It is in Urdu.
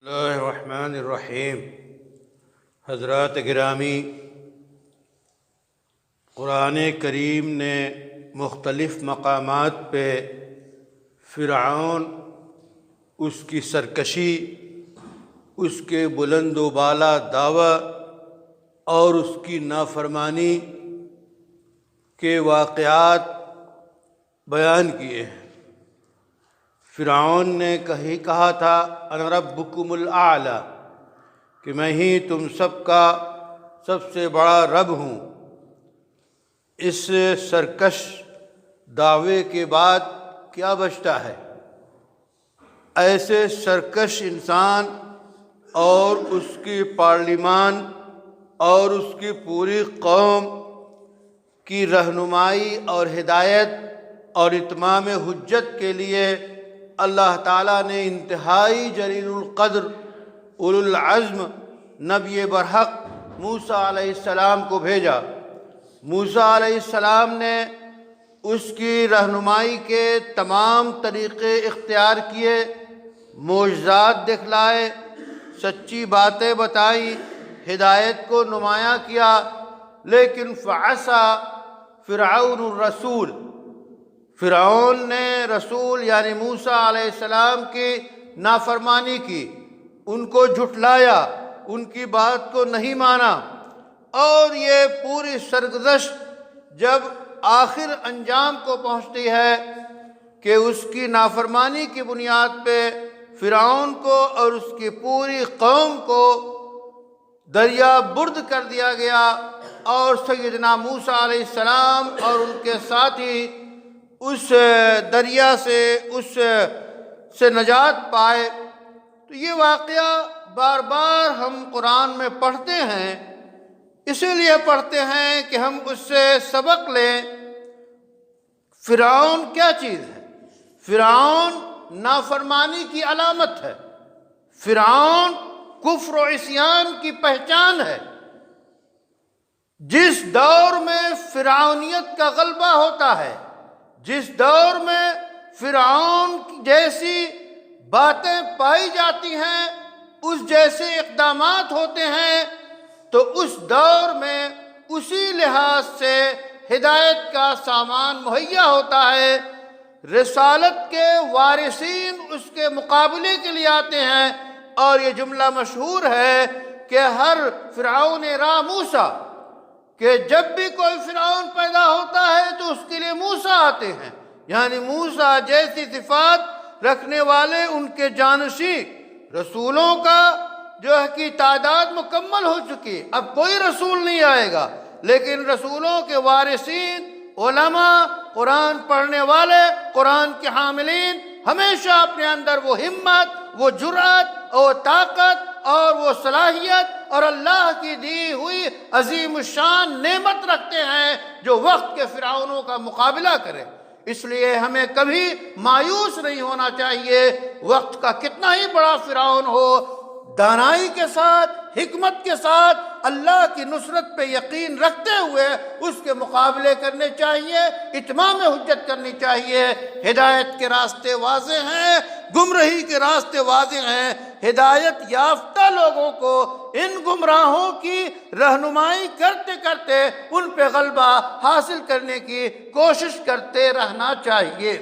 اللہ الرحمن الرحیم۔ حضرات گرامی، قرآن کریم نے مختلف مقامات پہ فرعون، اس کی سرکشی، اس کے بلند و بالا دعویٰ اور اس کی نافرمانی کے واقعات بیان کیے ہیں۔ فرعون نے کہا تھا انا ربکم الاعلی، کہ میں ہی تم سب کا سب سے بڑا رب ہوں۔ اس سرکش دعوے کے بعد کیا بچتا ہے؟ ایسے سرکش انسان اور اس کی پارلیمان اور اس کی پوری قوم کی رہنمائی اور ہدایت اور اتمام حجت کے لیے اللہ تعالیٰ نے انتہائی جلیل القدر اولو العزم نبی برحق موسیٰ علیہ السلام کو بھیجا۔ موسیٰ علیہ السلام نے اس کی رہنمائی کے تمام طریقے اختیار کیے، معجزات دکھلائے، سچی باتیں بتائی، ہدایت کو نمایاں کیا، لیکن فعصیٰ فرعون الرسول، فرعون نے رسول یعنی موسیٰ علیہ السلام کی نافرمانی کی، ان کو جھٹلایا، ان کی بات کو نہیں مانا، اور یہ پوری سرگزشت جب آخر انجام کو پہنچتی ہے کہ اس کی نافرمانی کی بنیاد پہ فرعون کو اور اس کی پوری قوم کو دریا برد کر دیا گیا، اور سیدنا موسیٰ علیہ السلام اور ان کے ساتھی اس دریا سے نجات پائے۔ تو یہ واقعہ بار بار ہم قرآن میں پڑھتے ہیں، اسی لیے پڑھتے ہیں کہ ہم اس سے سبق لیں۔ فرعون کیا چیز ہے؟ فرعون نافرمانی کی علامت ہے، فرعون کفر و عصیان کی پہچان ہے۔ جس دور میں فرعونیت کا غلبہ ہوتا ہے، جس دور میں فرعون جیسی باتیں پائی جاتی ہیں، اس جیسے اقدامات ہوتے ہیں، تو اس دور میں اسی لحاظ سے ہدایت کا سامان مہیا ہوتا ہے۔ رسالت کے وارثین اس کے مقابلے کے لیے آتے ہیں، اور یہ جملہ مشہور ہے کہ ہر فرعون را موسیٰ، کہ جب بھی کوئی فرعون پیدا ہوتا ہے تو اس کے لیے موسیٰ آتے ہیں، یعنی موسیٰ جیسی صفات رکھنے والے ان کے جانشین رسولوں کا جو ہے کہ تعداد مکمل ہو چکی۔ اب کوئی رسول نہیں آئے گا، لیکن رسولوں کے وارثین، علماء، قرآن پڑھنے والے، قرآن کے حاملین ہمیشہ اپنے اندر وہ ہمت، وہ جرأت، وہ طاقت اور وہ صلاحیت اور اللہ کی دی ہوئی عظیم الشان نعمت رکھتے ہیں جو وقت کے فرعونوں کا مقابلہ کرے۔ اس لیے ہمیں کبھی مایوس نہیں ہونا چاہیے، وقت کا کتنا ہی بڑا فرعون ہو، دانائی کے ساتھ، حکمت کے ساتھ، اللہ کی نصرت پہ یقین رکھتے ہوئے اس کے مقابلے کرنے چاہیے، اتمام حجت کرنی چاہیے۔ ہدایت کے راستے واضح ہیں، گمراہی کے راستے واضح ہیں۔ ہدایت یافتہ لوگوں کو ان گمراہوں کی رہنمائی کرتے کرتے ان پہ غلبہ حاصل کرنے کی کوشش کرتے رہنا چاہیے۔